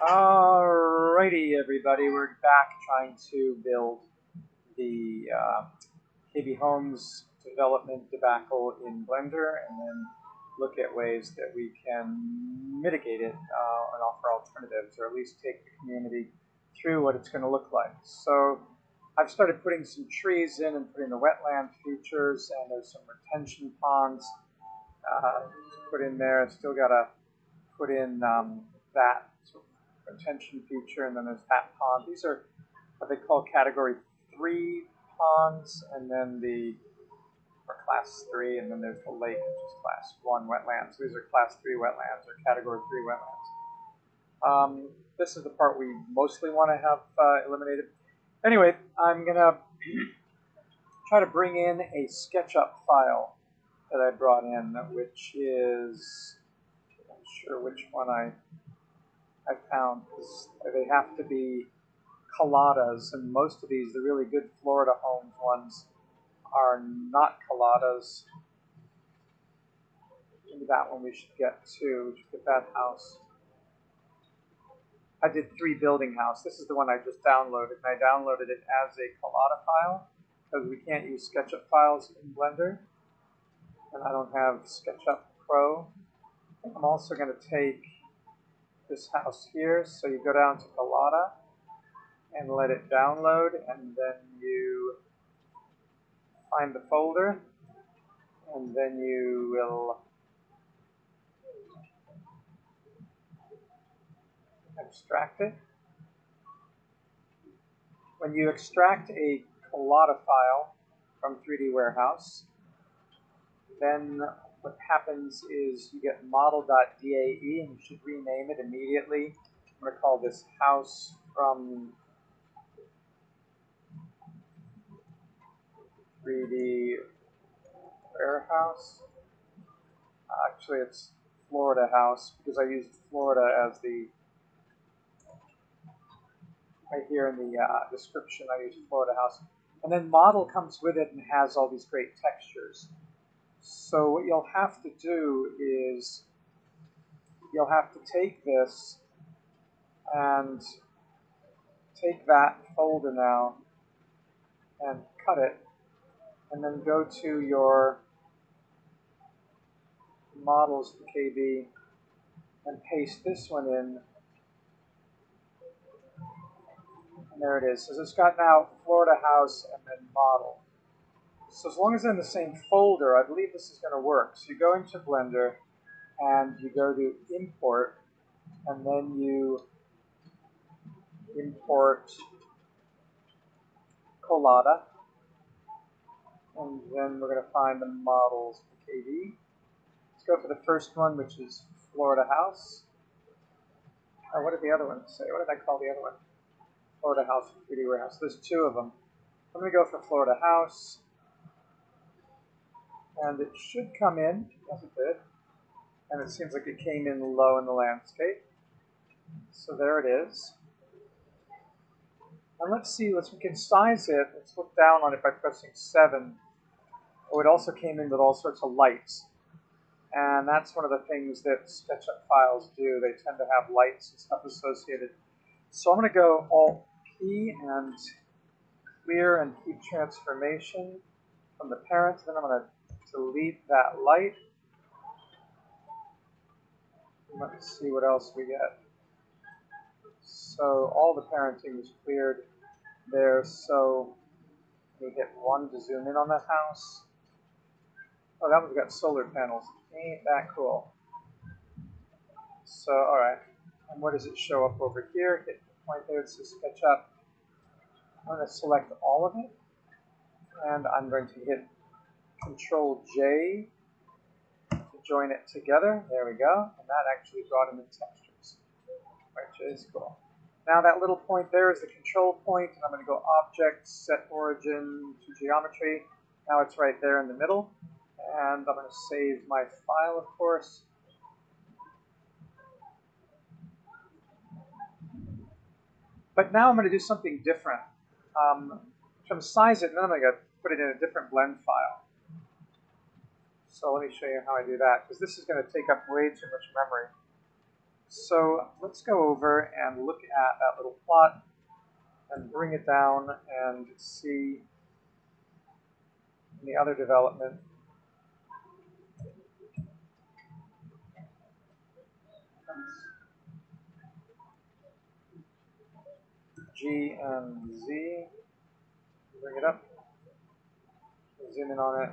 Alrighty, everybody, we're back trying to build the KB Homes development debacle in Blender and then look at ways that we can mitigate it and offer alternatives, or at least take the community through what it's going to look like. So I've started putting some trees in and putting the wetland features, and there's some retention ponds to put in there. I've still got to put in that retention feature, and then there's that pond. These are what they call category 3 ponds, and then or class 3, and then there's the lake, which is class 1 wetlands. So these are class 3 wetlands, or category 3 wetlands. This is the part we mostly want to have eliminated. Anyway, I'm going to try to bring in a SketchUp file that I brought in, which is, I'm not sure which one I found. They have to be colladas, and most of these, the really good Florida Homes ones, are not colladas. Maybe that one we should get too. We should get that house. I did 3 building house. This is the one I just downloaded, and I downloaded it as a collada file because we can't use SketchUp files in Blender, and I don't have SketchUp Pro. I'm also going to take this house here, so you go down to collada and let it download, and then you find the folder, and then you will extract it. When you extract a collada file from 3D Warehouse, then what happens is you get model.dae, and you should rename it immediately. I'm going to call this house from 3D Warehouse. Actually, it's Florida House, because I used Florida as the, right here in the description, I used Florida House. And then model comes with it and has all these great textures. So what you'll have to do is you'll have to take this and take that folder now and cut it, and then go to your models to KB and paste this one in. And there it is. So it's got now Florida House and then model. So as long as they're in the same folder, I believe this is going to work. So you go into Blender and you go to import, and then you import collada, and then we're going to find the models for KB. Let's go for the first one, which is Florida House. Oh, what did the other one say? What did I call the other one? Florida House for 3D Warehouse. There's 2 of them. I'm going to go for Florida House. And it should come in. Yes, it did. And it seems like it came in low in the landscape. So there it is. And let's see, we can size it. Let's look down on it by pressing 7. Oh, it also came in with all sorts of lights. And that's one of the things that SketchUp files do. They tend to have lights and stuff associated. So I'm going to go Alt-P and clear and keep transformation from the parent. Then I'm going to delete that light. Let's see what else we get. So all the parenting is cleared there. So we hit 1 to zoom in on that house. Oh, that one's got solar panels. Ain't that cool? So, all right. And what does it show up over here? Hit the point there. It says SketchUp. I'm going to select all of it, and I'm going to hit Control J to join it together. There we go. And that actually brought in the textures, which is cool. Now that little point there is the control point, and I'm going to go Object, Set Origin to Geometry. Now it's right there in the middle. And I'm going to save my file, of course. But now I'm going to do something different. I'm going to size it, and then I'm going to put it in a different blend file. So let me show you how I do that, because this is going to take up way too much memory. So let's go over and look at that little plot and bring it down and see the other development. G and Z. Bring it up. Zoom in on it.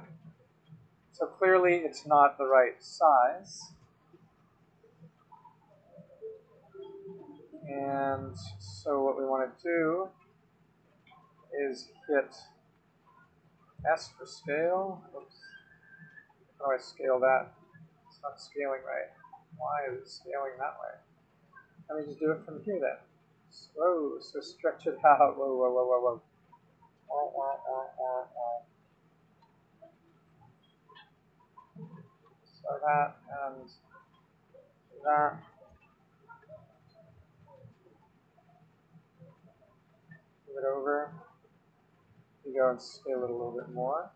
So clearly it's not the right size. And so what we want to do is hit S for scale. Oops. How do I scale that? It's not scaling right. Why is it scaling that way? Let me just do it from here then. Whoa, so stretch it out. Whoa, whoa, whoa, whoa, whoa. So that and that. Move it over. You go and scale it a little bit more.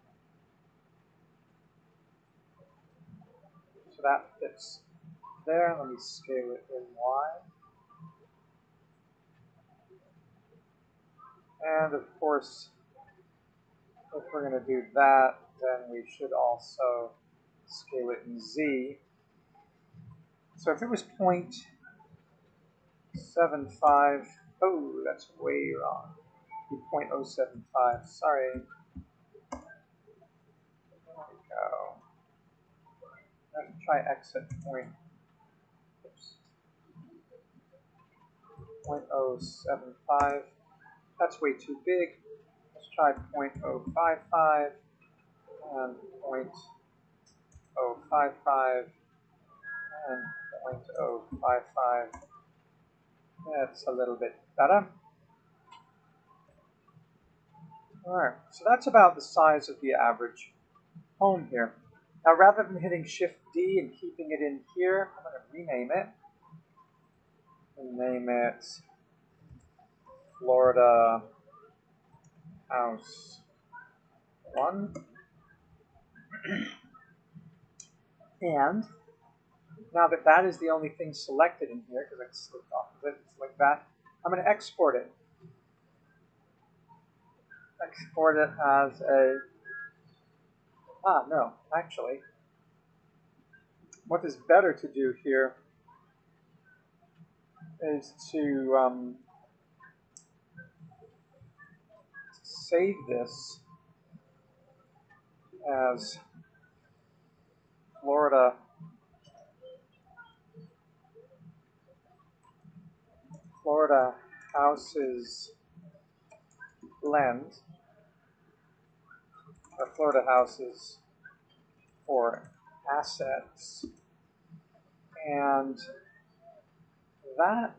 So that fits there. Let me scale it in Y. And of course, if we're going to do that, then we should also scale it in Z. So if it was 0.75, oh, that's way wrong. 0.075, sorry. There we go. Let's try exit point. Oops. 0.075. That's way too big. Let's try 0.055 and 0.055 and 0.055. That's a little bit better. Alright, so that's about the size of the average home here. Now rather than hitting Shift D and keeping it in here, I'm going to rename it. And name it Florida House 1. And now that that is the only thing selected in here, because I slipped off of it, it's like that, I'm going to export it. Export it as a, no, actually, what is better to do here is to save this as Florida Houses Blend, or Florida Houses for Assets, and that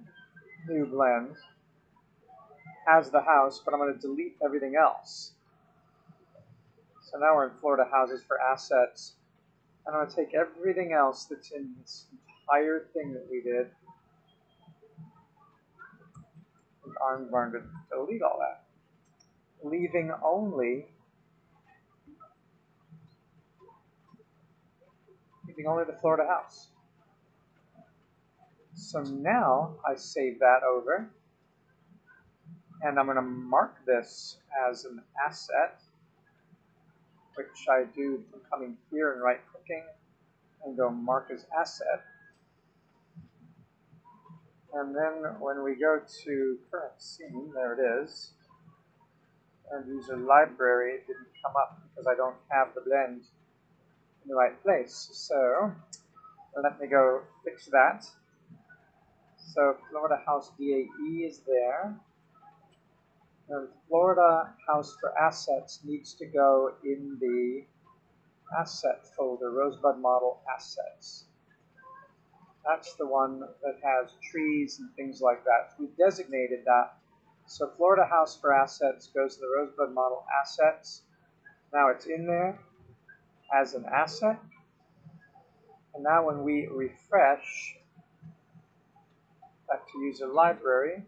new blend has the house, but I'm going to delete everything else. So now we're in Florida Houses for Assets, and I'm going to take everything else that's in this entire thing that we did, and I'm going to delete all that, leaving only the Florida House. So now I save that over, and I'm going to mark this as an asset, which I do from coming here and right-clicking and go mark as asset. And then when we go to current scene, there it is, and user library, it didn't come up because I don't have the blend in the right place. So let me go fix that. So Florida House DAE is there. And Florida House for Assets needs to go in the Asset folder, Rosebud Model Assets. That's the one that has trees and things like that. We designated that. So Florida House for Assets goes to the Rosebud Model Assets. Now it's in there as an asset. And now when we refresh back to user library,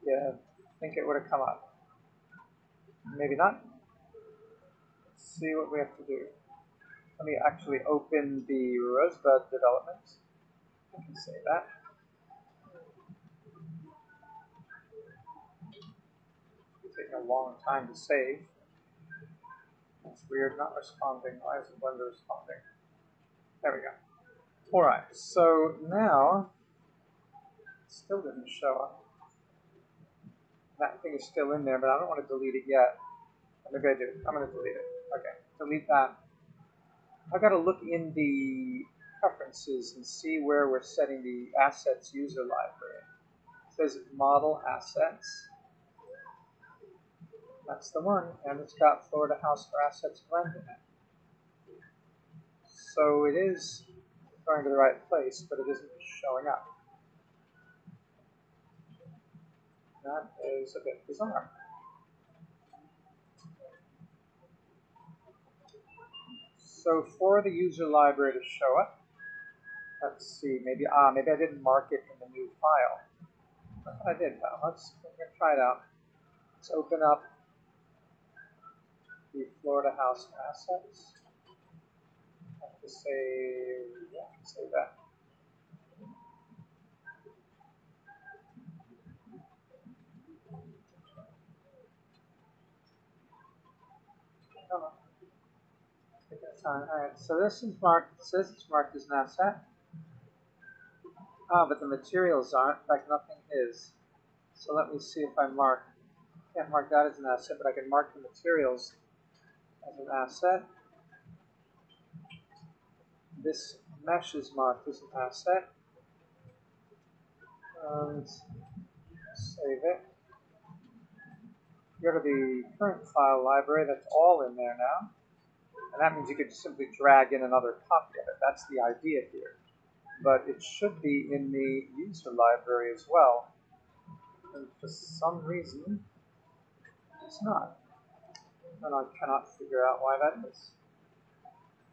yeah, I think it would have come up. Maybe not. Let's see what we have to do. Let me actually open the Rosebud development. I can say that. It's taking a long time to save. That's weird, not responding. Why isn't Blender responding? There we go. Alright, so now, it still didn't show up. That thing is still in there, but I don't want to delete it yet. Maybe I do. I'm going to delete it. Okay, delete that. I've got to look in the preferences and see where we're setting the assets user library. It says model assets. That's the one, and it's got Florida House for Assets blend in it. So it is going to the right place, but it isn't showing up. That is a bit bizarre. So for the user library to show up, let's see, maybe I didn't mark it in the new file. I did though. Let's try it out. Let's open up the Florida House assets. I have to say, yeah, say that. Oh, take that time. All right, so this is marked. It says it's marked as an asset. Ah, but the materials aren't. In fact, nothing is. So let me see if I mark. I can't mark that as an asset, but I can mark the materials as an asset. This mesh is marked as an asset. And save it. Go to the current file library. That's all in there now. And that means you could just simply drag in another copy of it. That's the idea here. But it should be in the user library as well. And for some reason, it's not. And I cannot figure out why that is.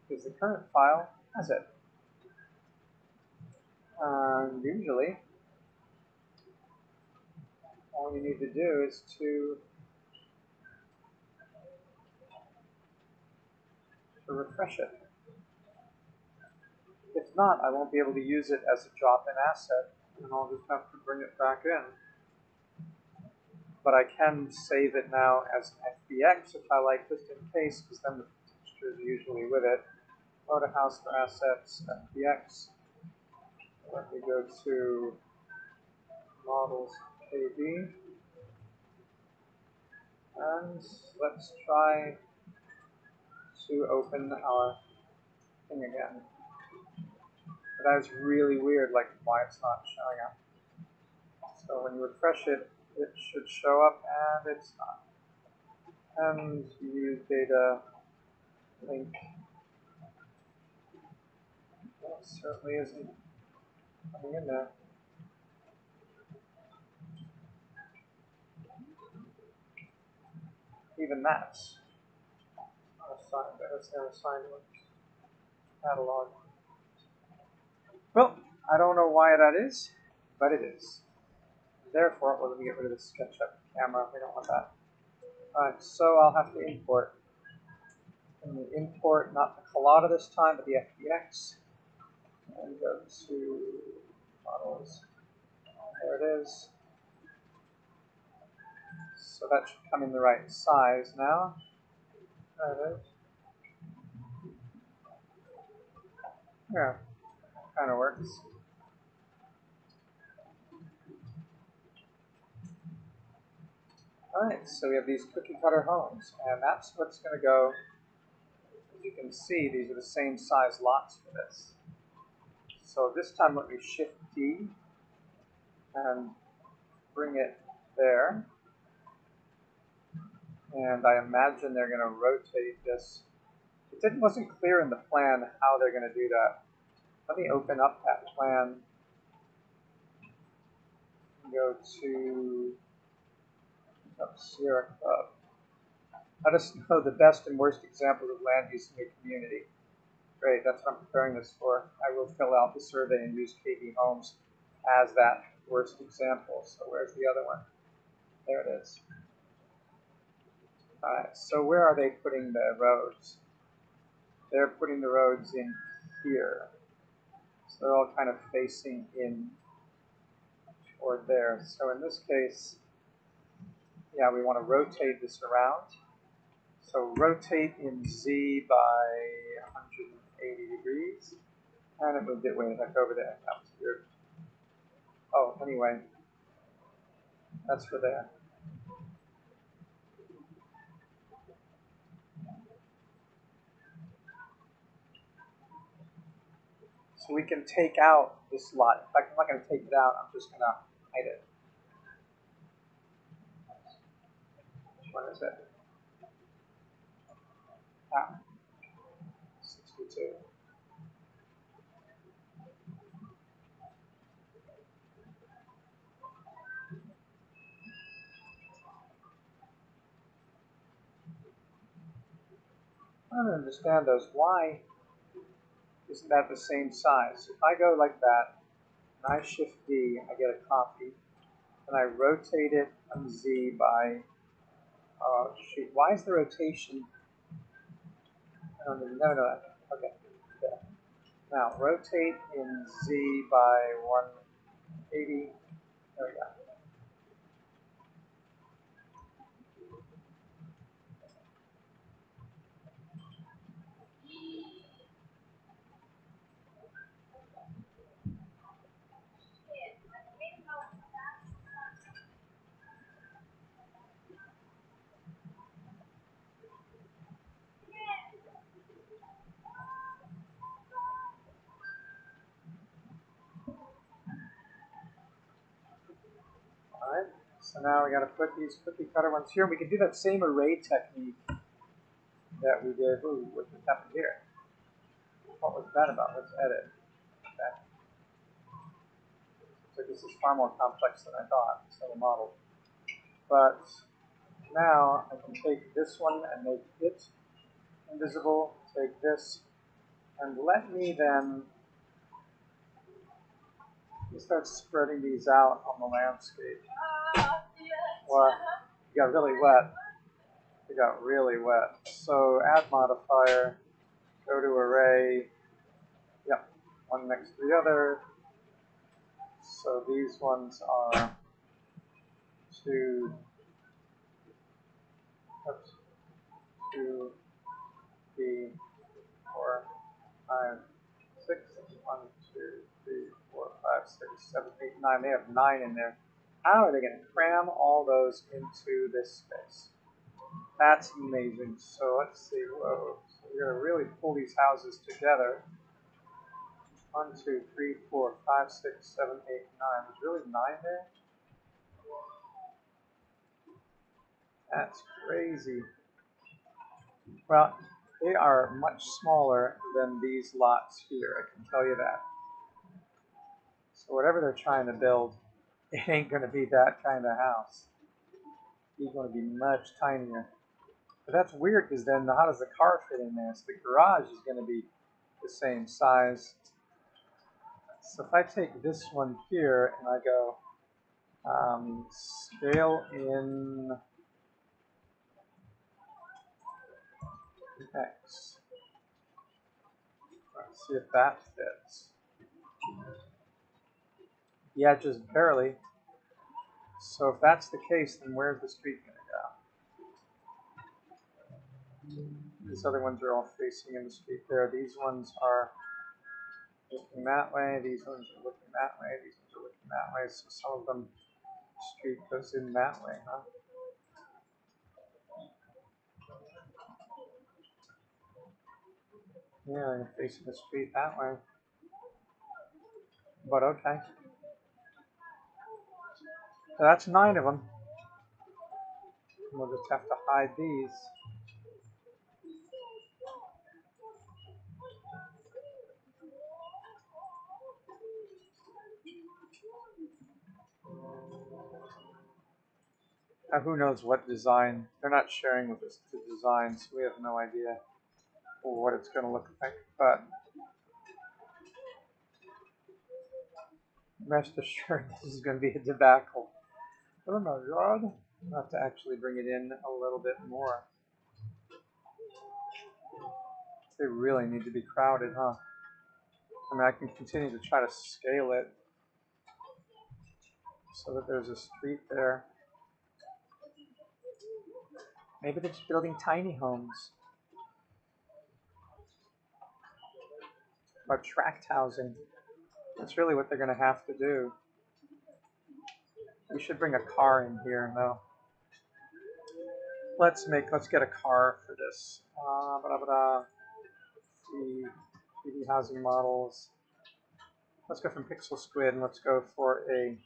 Because the current file has it. And usually, all you need to do is to refresh it. If not, I won't be able to use it as a drop-in asset, and I'll just have to bring it back in. But I can save it now as an FBX if I like, just in case, because then the texture is usually with it. Florida House for Assets, FBX. Let me go to Models KB. And let's try to open our thing again. But that is really weird, like why it's not showing up. So when you refresh it, it should show up, and it's not. And use data link. Well, it certainly isn't coming in there. Even that's not assigned. That's their assigned one. Catalog. Well, I don't know why that is, but it is. Therefore, well, let me get rid of the SketchUp camera. We don't want that. Alright, so I'll have to import. And we import not the Collada this time, but the FBX. And go to models. There it is. So that should come in the right size now. There it is. Yeah, kind of works. Alright, so we have these cookie cutter homes, and that's what's going to go. As you can see, these are the same size lots for this. So this time let me Shift D and bring it there. And I imagine they're going to rotate this. It wasn't clear in the plan how they're going to do that. Let me open up that plan. Go to Sierra Club. Let us know the best and worst examples of land use in your community. Great, that's what I'm preparing this for. I will fill out the survey and use KB Homes as that worst example. So where's the other one? There it is. Alright, so where are they putting the roads? They're putting the roads in here. So they're all kind of facing in toward there. So in this case, yeah, we want to rotate this around. So rotate in Z by 180 degrees. And it moved it way the heck over there. That was weird. Oh, anyway, that's for there. So we can take out this lot. In fact, I'm not going to take it out. I'm just going to hide it. Which one is it? Ah, 62. I don't understand those. Why isn't that the same size? If I go like that, and I shift D, I get a copy, and I rotate it on Z by, shoot, why is the rotation, I don't even know that. Okay, yeah. Now, rotate in Z by 180, there we go. Alright, so now we got to put these cookie cutter ones here. We can do that same array technique that we did. Ooh, what just happened here? What was that about? Let's edit. Okay. So this is far more complex than I thought, so the model. But now I can take this one and make it invisible, take this, and let me then start spreading these out on the landscape. Well, it got really wet. It got really wet. So add modifier, go to array, yep, one next to the other. So these ones are 2, oops, 2, 3, 4, 5, 6, 1, 2, 3, 4, 5, 6, 7, 8, 9. They have 9 in there. How are they going to cram all those into this space? That's amazing. So let's see. Whoa. So we're going to really pull these houses together. 1, 2, 3, 4, 5, 6, 7, 8, 9. There's really 9 there? That's crazy. Well, they are much smaller than these lots here, I can tell you that. So whatever they're trying to build, it ain't going to be that kind of house. It's going to be much tinier. But that's weird because then how does the car fit in there? So the garage is going to be the same size. So if I take this one here and I go scale in X, let's see if that fits. Yeah, just barely. So if that's the case, then where's the street going to go? These other ones are all facing in the street there. These ones are looking that way. These ones are looking that way. These ones are looking that way. So some of them, the street goes in that way, huh? Yeah, you're facing the street that way. But okay. So that's 9 of them. We'll just have to hide these. Who knows what design? They're not sharing with us the design, so we have no idea what it's going to look like. But rest assured, this is going to be a debacle. Oh my god. I'll have to actually bring it in a little bit more. They really need to be crowded, huh? I mean, I can continue to try to scale it so that there's a street there. Maybe they're just building tiny homes. Or tract housing. That's really what they're going to have to do. We should bring a car in here, though. Let's get a car for this. The 3D housing models. Let's go from Pixel Squid and let's go for a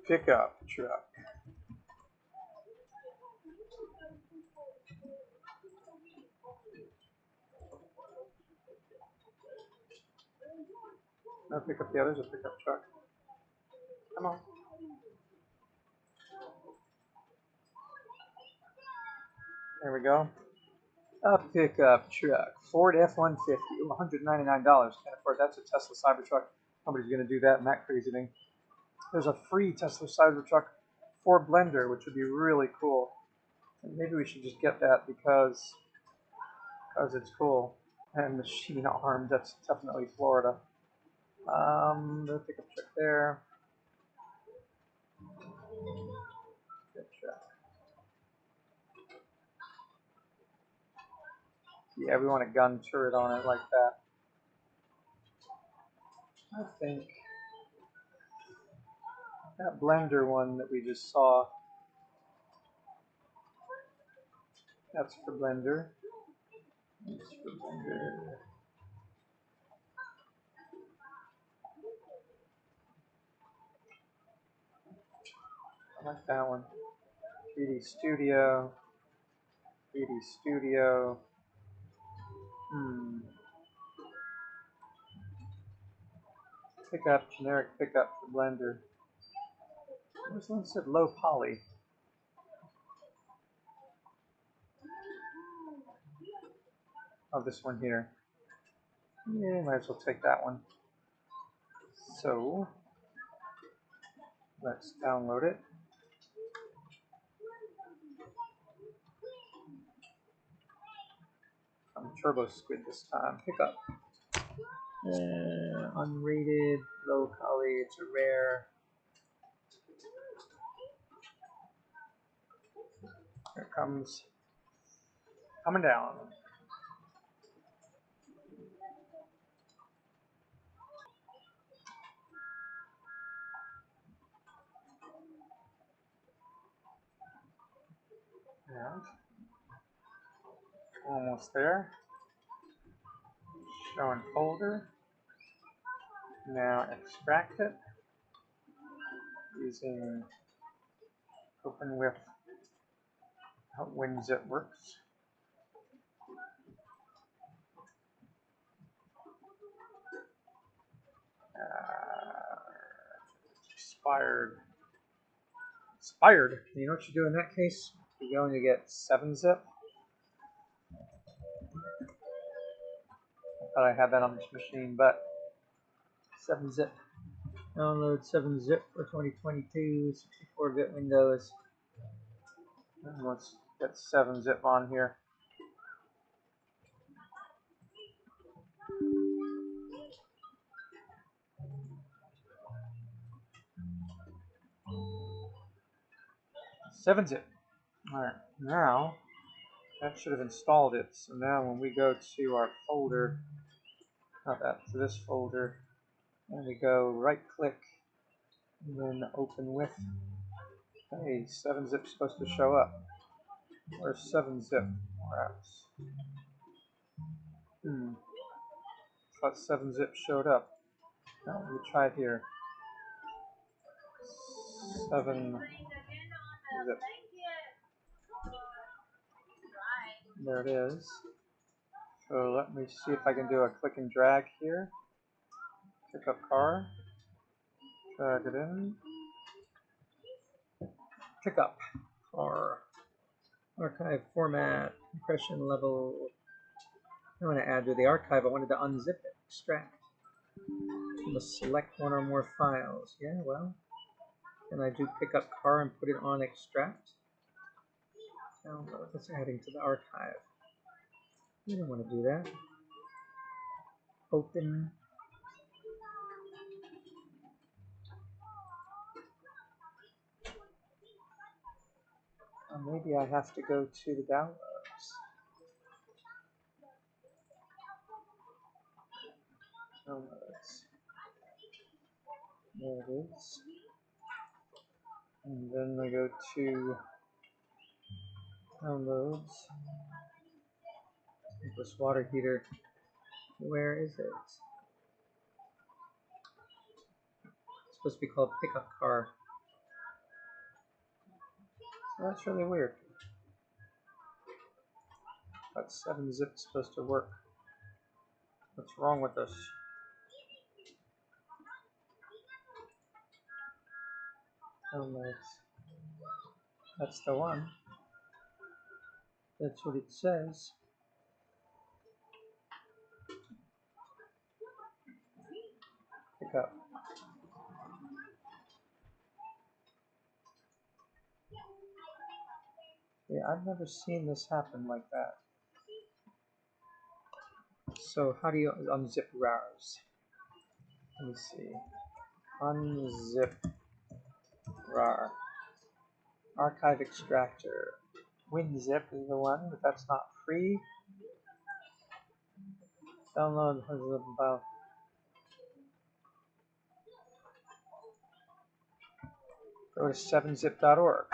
pickup truck. No, pick up the others, a pickup truck. Come on. There we go. A pickup truck. Ford F-150. $199. Can't afford that's a Tesla Cybertruck. Nobody's going to do that in that crazy thing. There's a free Tesla Cybertruck for Blender, which would be really cool. And maybe we should just get that because it's cool. And machine armed, that's definitely Florida. The pickup truck there. Good truck. Yeah, we want a gun turret on it like that. I think that Blender one that we just saw, that's for Blender. That's for Blender. I like that one. 3D Studio. 3D Studio. Pickup, generic pickup for Blender. This one said low poly. Oh, this one here. Yeah, might as well take that one. So, let's download it. Turbo Squid this time. Pickup. Unrated, low poly, it's a rare. Here it comes. Coming down. Yeah. Almost there. Showing folder. Now extract it using open with WinZip works. Expired. Expired. You know what you do in that case? You go and you get 7-zip. I thought I had that on this machine, but 7-zip. Download 7-zip for 2022, 64-bit Windows. And let's get 7-zip on here. Seven-zip. Alright, now that should have installed it. So now when we go to our folder, not that, to this folder, and we go right click, and then open with. Hey, 7-zip's supposed to show up. Where's 7-zip? Perhaps. Thought 7-zip showed up. Now we try it here. 7-zip. There it is. So let me see if I can do a click and drag here. Pick up car. Drag it in. Pick up car. Archive format. Compression level. I want to add to the archive. I wanted to unzip it. Extract. I'm going to select one or more files. Yeah, well. Can I do pick up car and put it on extract? Download. That's adding to the archive. You don't want to do that. Open. Maybe I have to go to the downloads. Downloads. There it is. And then I go to downloads. This water heater. Where is it? It's supposed to be called pickup car. So that's really weird. That 7-zip is supposed to work. What's wrong with this? Downloads. That's the one. That's what it says. Pick up. Yeah, I've never seen this happen like that. So how do you unzip RARs? Let me see. Unzip RAR. Archive extractor. WinZip is the one, but that's not free. Download file. Go to 7zip.org.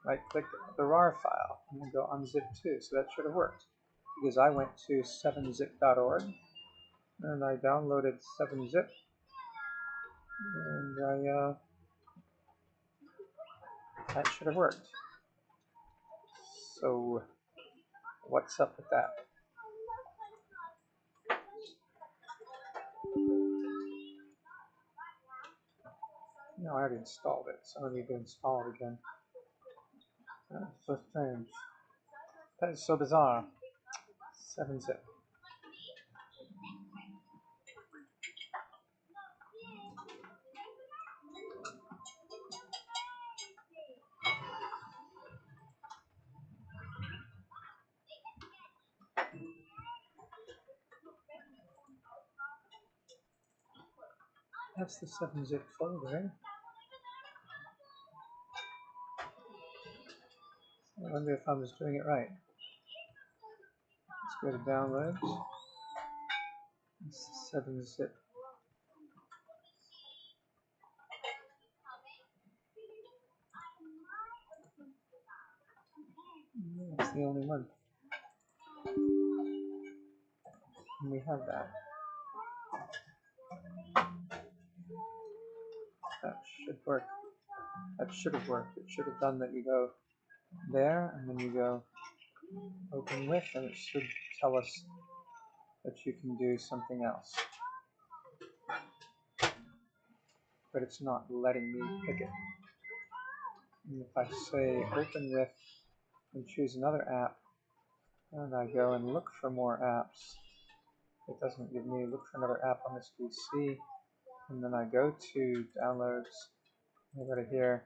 Right click the RAR file and then go unzip to. So that should have worked. Because I went to 7zip.org and I downloaded 7zip and that should have worked. So what's up with that? No, I already installed it, so I need to install it again. That's so strange. That is so bizarre. 7zip. That's the 7zip folder. I wonder if I was doing it right. Let's go to downloads. It's 7zip. That's the only one. And we have that. That should work. That should have worked. It should have done that. You go there, and then you go open with, and it should tell us that you can do something else. But it's not letting me pick it. And if I say open with and choose another app, and I go and look for more apps, it doesn't give me look for another app on this PC. And then I go to downloads, I go to here,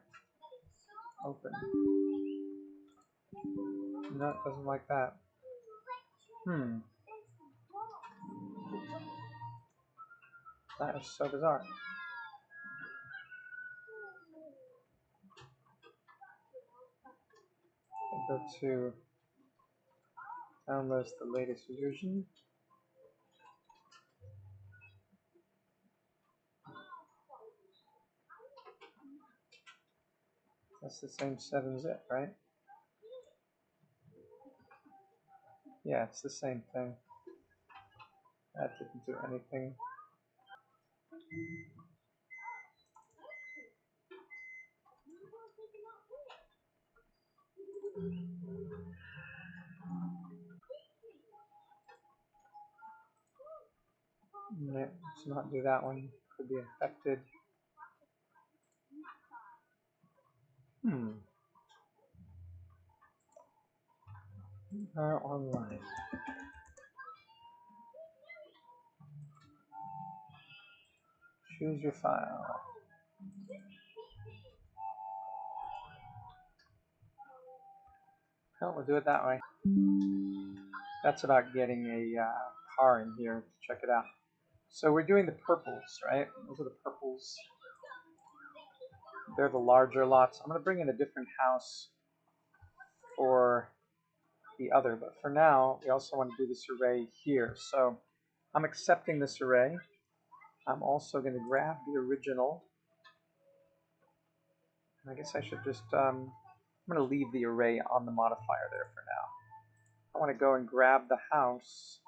open. No, it doesn't like that. That is so bizarre. I go to downloads the latest version. That's the same 7zip, right? Yeah, it's the same thing. That didn't do anything. Let's not do that one. Could be infected. Are online. Choose your file. Oh, we'll do it that way. that's about getting a car in here to check it out. So we're doing the purples, right? Those are the purples. They're the larger lots. I'm going to bring in a different house for the other, but for now, we also want to do this array here. So I'm accepting this array. I'm also going to grab the original. And I guess I should just, I'm going to leave the array on the modifier there for now. I want to go and grab the house.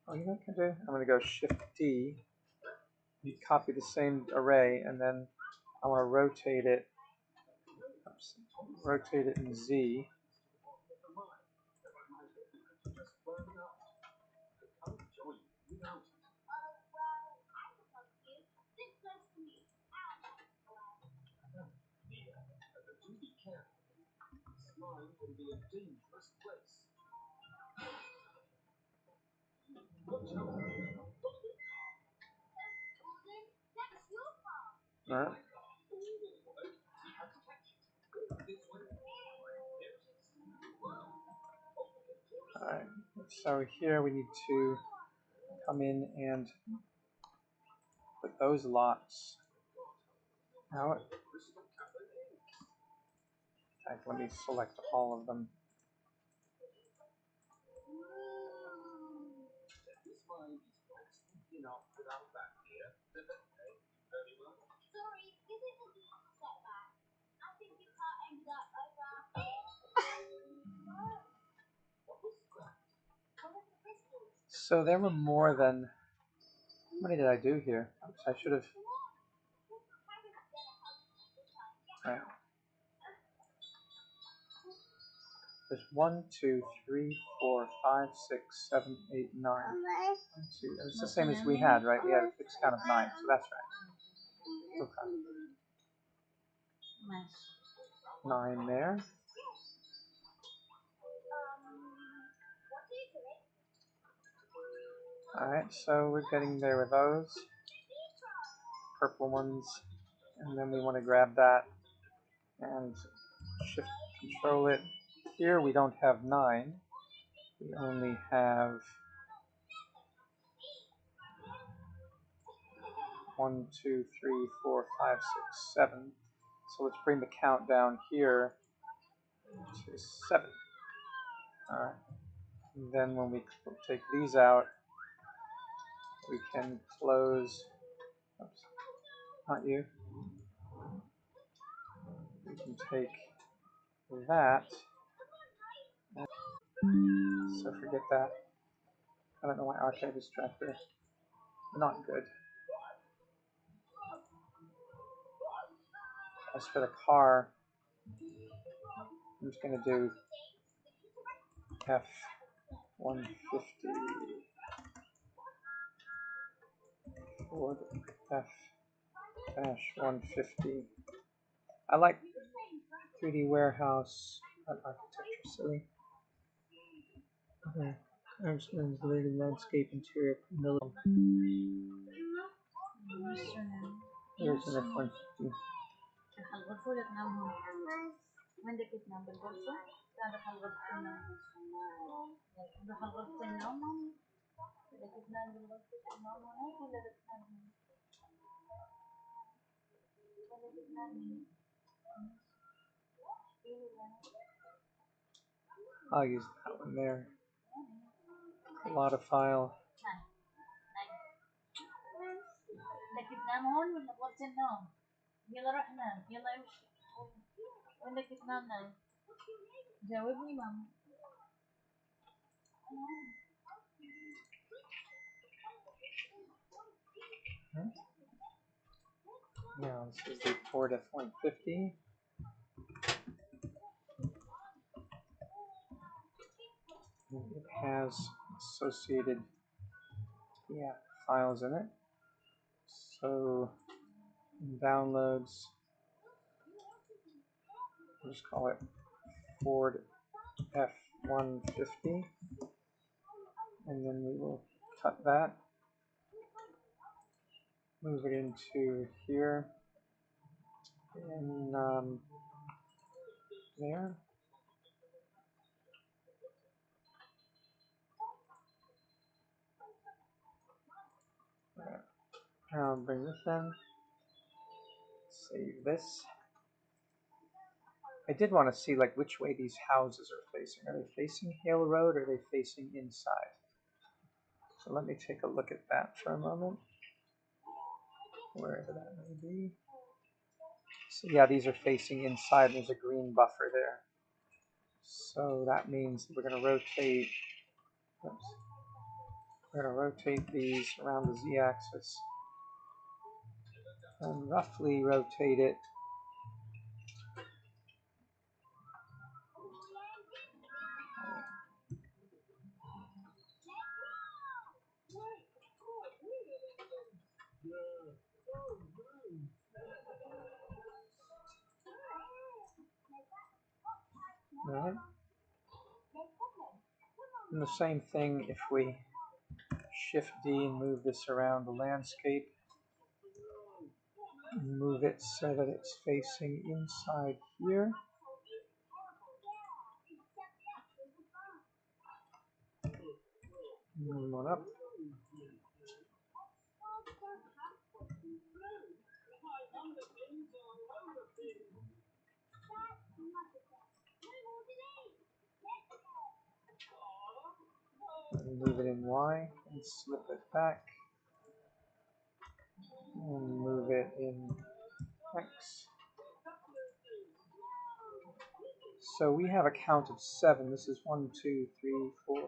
Oh, you know what I can do? I'm going to go Shift D, copy the same array, and then I want to rotate it. Oops, rotate it in Z. All right. Alright, so here we need to come in and put those lots out. In fact, let me select all of them. So there were more than, how many did I do here? Oops, I should have, right. There's 1, 2, 3, 4, 5, 6, 7, 8, 9. 1, 2. It's the same as we had, right? We had a fixed count of 9, so that's right. Okay. 9 there. Alright, so we're getting there with those purple ones, and then we want to grab that and Shift Control it. Here we don't have 9, we only have 1, 2, 3, 4, 5, 6, 7. So let's bring the count down here to 7. Alright. And then when we take these out, we can close, oops, not you. We can take that. So forget that. I don't know why archive is tracker. Not good. As for the car, I'm just going to do F-150 Ford F-150. I like 3D warehouse architecture, silly. Okay. Armstrong's related landscape interior Here's an F-150. I'll use that one there. A lot of file. Now this is the Ford F-150. It has associated files in it. So in downloads, we'll just call it Ford F-150, and then we will cut that, move it into here, and there. Bring this in. Save this. I did want to see like which way these houses are facing. Are they facing Hale Road or are they facing inside? So let me take a look at that for a moment. Wherever that may be. So yeah, these are facing inside and there's a green buffer there. So that means we're going to rotate, oops, we're going to rotate these around the z-axis and roughly rotate it right. And the same thing if we Shift D and move this around the landscape. Move it so that it's facing inside here. Move one up. And move it in Y and slip it back. And move it in X. So we have a count of 7. This is 1, 2, 3, 4, 5,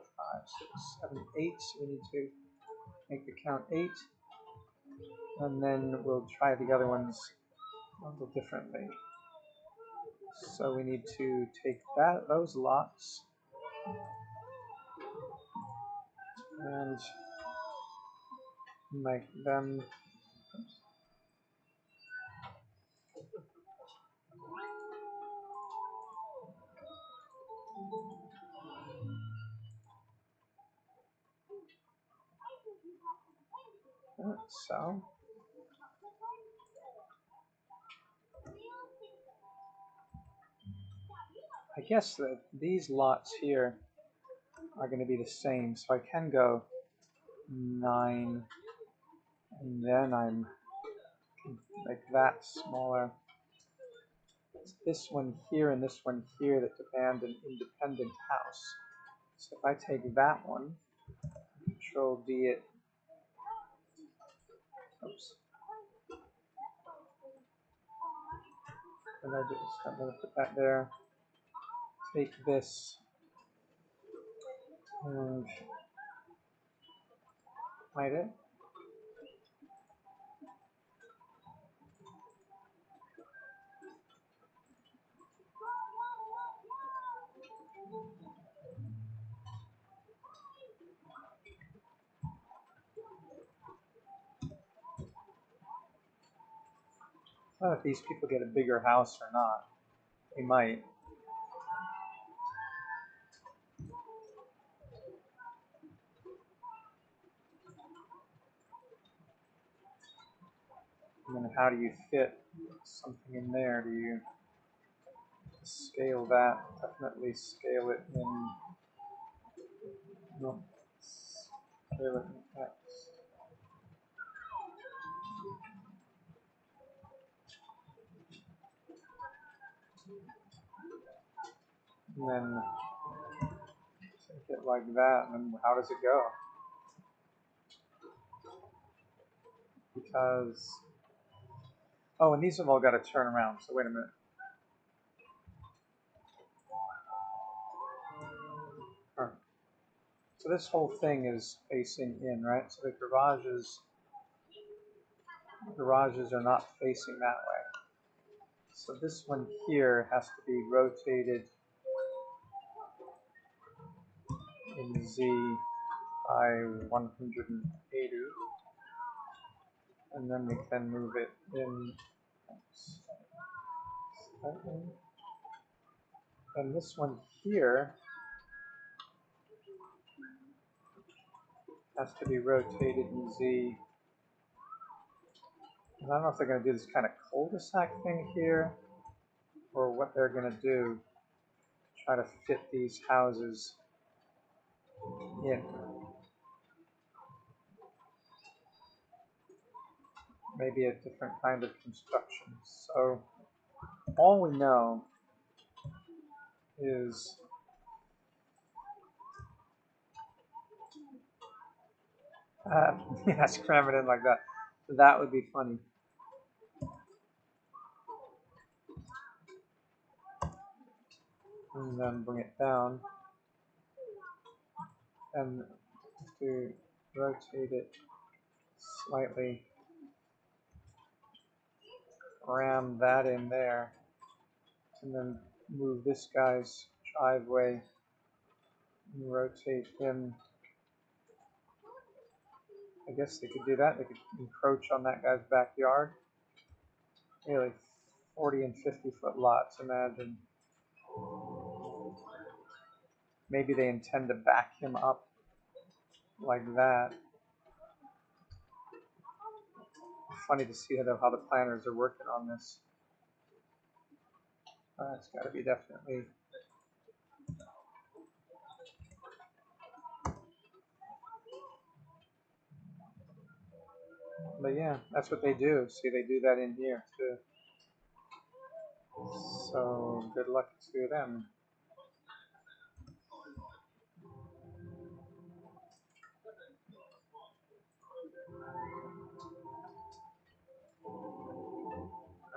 6, 7, 8. So we need to make the count 8. And then we'll try the other ones a little differently. So we need to take those lots and make them so. I guess that these lots here are going to be the same, so I can go 9, and then I'm like that smaller. It's this one here and this one here that demand an independent house. So if I take that one, Control D it, oops, and I'm going to put that there. Take this and hide it. I don't know if these people get a bigger house or not. They might. And then how do you fit something in there? Do you scale that? Definitely scale it in. No, scale it in X. And then take it like that. And then how does it go? Because, oh, and these have all got to turn around. So wait a minute. Huh. So this whole thing is facing in, right? So the garages are not facing that way. So this one here has to be rotated in Z by 180. And then we can move it in. And this one here has to be rotated in Z. And I don't know if they're going to do this kind of cul-de-sac thing here, or what they're going to do to try to fit these houses in. maybe a different kind of construction. So all we know is yeah, cram it in like that. So that would be funny. And then bring it down and to rotate it slightly, ram that in there, and then move this guy's driveway and rotate him. I guess they could do that. They could encroach on that guy's backyard. Really, 40 and 50-foot lots, imagine. Maybe they intend to back him up like that. Funny to see how the planners are working on this. It's got to be definitely. But yeah, that's what they do. See, they do that in here too. So good luck to them.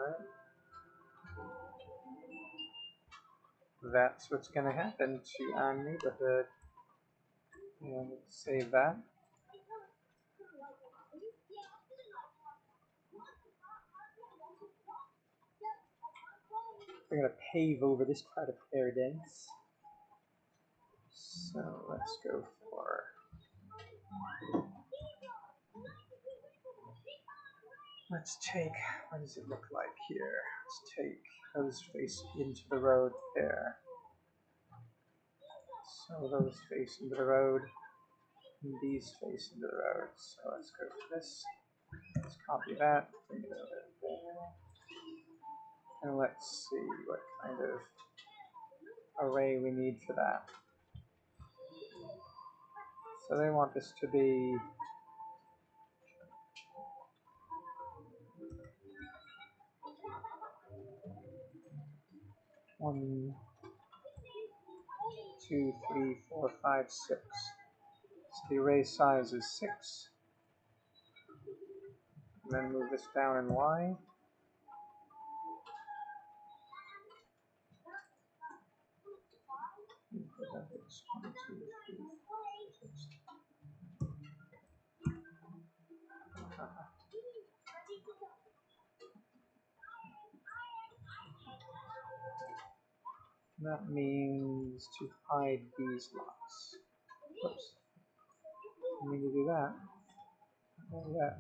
Alright. That's what's going to happen to our neighborhood. And save that. We're going to pave over this part of Paradise. So let's go for. Let's take. What does it look like here? Let's take those face into the road there. So those face into the road. And these face into the road. So let's go for this. Let's copy that. Bring it over there. And let's see what kind of array we need for that. So they want this to be 1, 2, 3, 4, 5, 6. So the array size is 6. And then move this down in Y. One, two, three, four, 6. That means to hide these lots. Oops. I need to do that. Do that.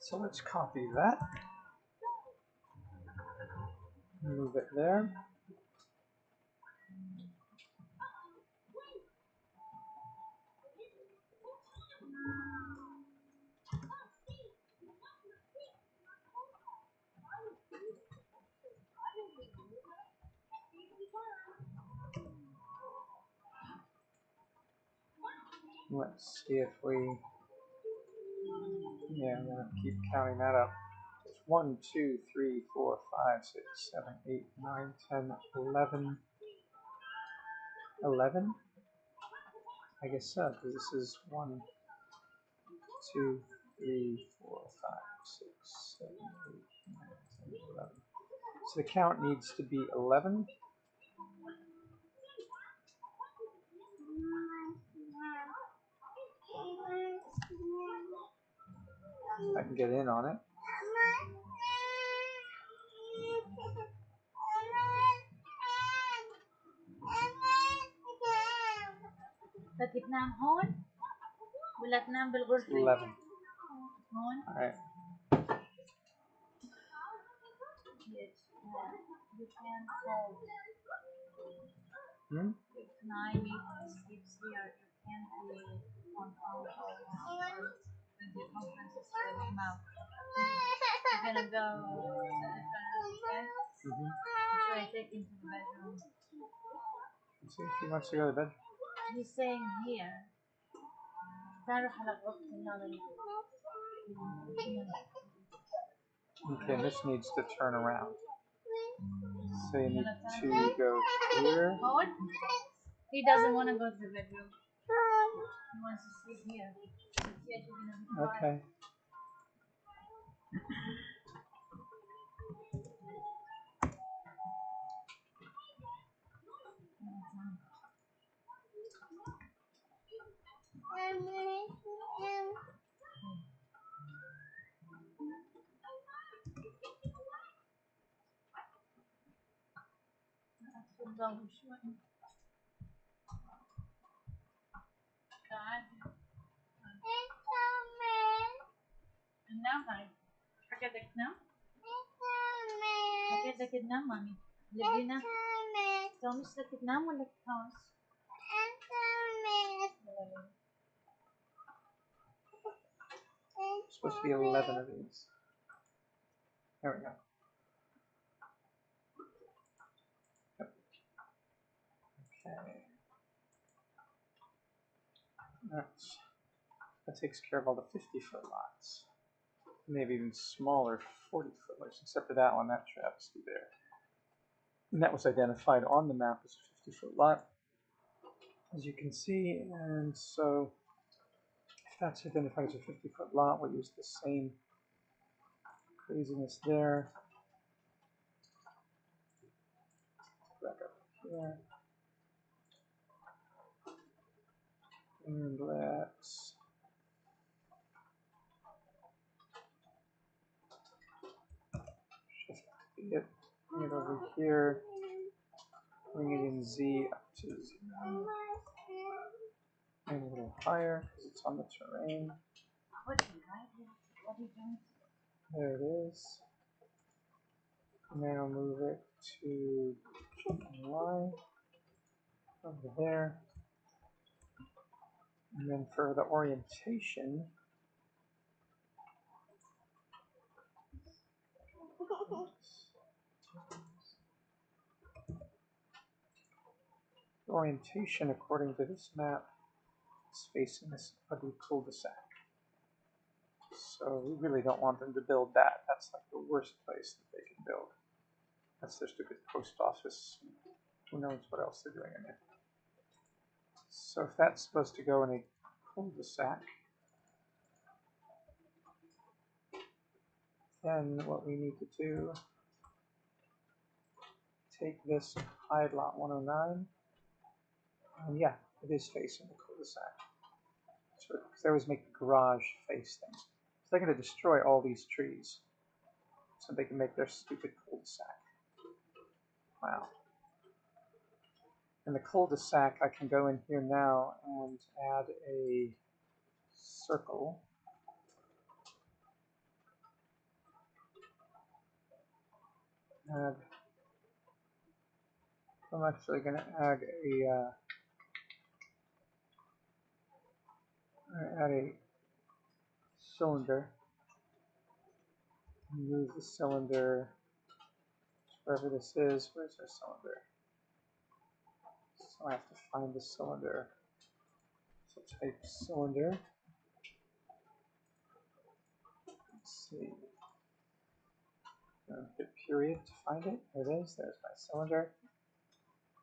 So let's copy that. Move it there. Let's see if we. Yeah, I'm gonna keep counting that up. It's 1, 2, 3, 4, 5, 6, 7, 8, 9, 10, 11. 11? I guess so, because this is 1, 2, 3, 4, 5, 6, 7, 8, 9, 10, 11. So the count needs to be 11. I can get in on it. بدك تنام هون ولا تنام بالغرفة؟ 11. هون. Alright. You can hold. Hmm? If 9 meters sleeps here, you can be on phone calls or video conferences with him out. You're gonna go to the front, okay? So I take him to the bedroom. Let's see if he wants to go to bed. He's saying here. تعالوا حلقة يلا Okay, this needs to turn around. So you need to go here. Hold. He doesn't want to go to the bedroom. He wants to sleep here. Okay. نام حكيتك تنام؟ حكيتك تنام مامي لبينا تومش لك تنام ولا تومش؟ Supposed to be 11 of these. There we go. Yep. Okay. That takes care of all the 50-foot lots. Maybe even smaller 40-foot lots, except for that one, that travesty there. And that was identified on the map as a 50-foot lot, as you can see. And so if that's identified as a 50-foot lot, we'll use the same craziness there. Back up here. And let's shift it, bring it over here, bring it in Z up to 0. And a little higher because it's on the terrain. There it is. Now move it to Y over there. And then for the orientation, according to this map, is facing this ugly cul-de-sac. So we really don't want them to build that. That's like the worst place that they can build. That's their stupid post office. Who knows what else they're doing in there. So if that's supposed to go in a cul-de-sac, then what we need to do, take this and hide lot 109. And yeah, it is facing the cul-de-sac. So, because they always make the garage face things. So they're going to destroy all these trees so they can make their stupid cul-de-sac. Wow. In the cul-de-sac, I can go in here now and add a circle. I'm actually going to add a cylinder. Move the cylinder wherever this is. Where's our cylinder? So I have to find the cylinder. So type cylinder. Let's see. Hit period to find it. There it is. There's my cylinder.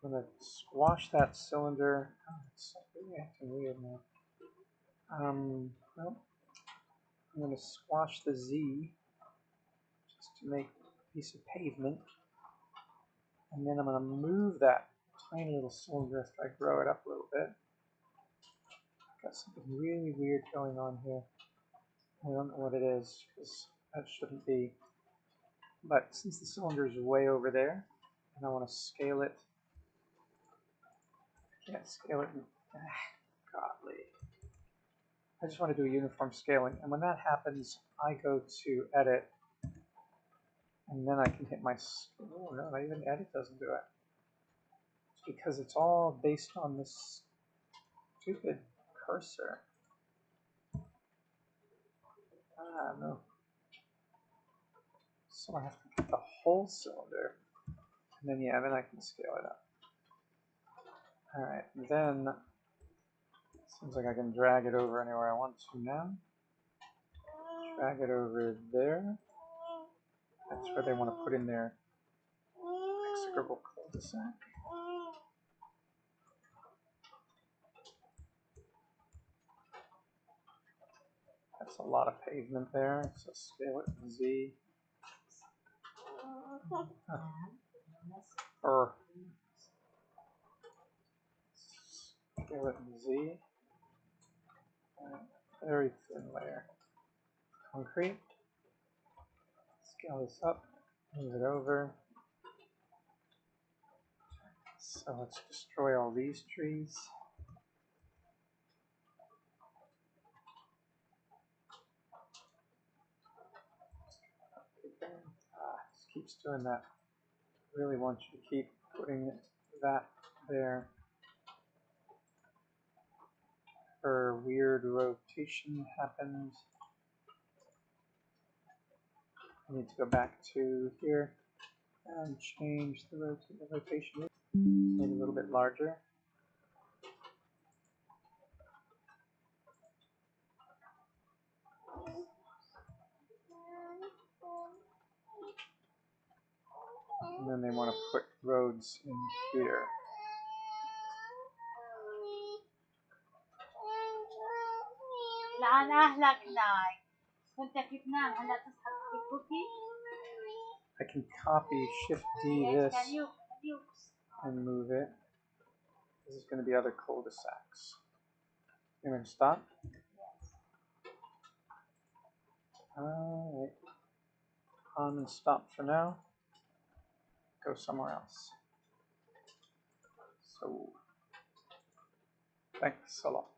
I'm going to squash that cylinder. Oh, it's really acting weird now. Well, I'm going to squash the Z just to make a piece of pavement. And then I'm going to move that tiny little cylinder after I grow it up a little bit. Got something really weird going on here. I don't know what it is because that shouldn't be. But since the cylinder is way over there, and I want to scale it, I can't scale it. Godly. I just want to do a uniform scaling. And when that happens, I go to edit And then I can hit my, oh no, not even edit doesn't do it. It's because it's all based on this stupid cursor. Ah, no. So I have to get the whole cylinder. And then, yeah, then I can scale it up. Alright, then, seems like I can drag it over anywhere I want to now. Drag it over there. That's where they want to put in their execrable cul-de-sac. That's a lot of pavement there, so scale it in Z. Or scale it in Z. Very thin layer. Concrete. Scale this up. Move it over. So let's destroy all these trees. This keeps doing that. Really want you to keep putting that there. Her weird rotation happened. I need to go back to here and change the rotation. Maybe a little bit larger. And then they want to put roads in here. I can copy Shift D this and move it. This is going to be other cul-de-sacs. You're going to stop? Alright. On and stop for now. Go somewhere else. So, thanks a lot.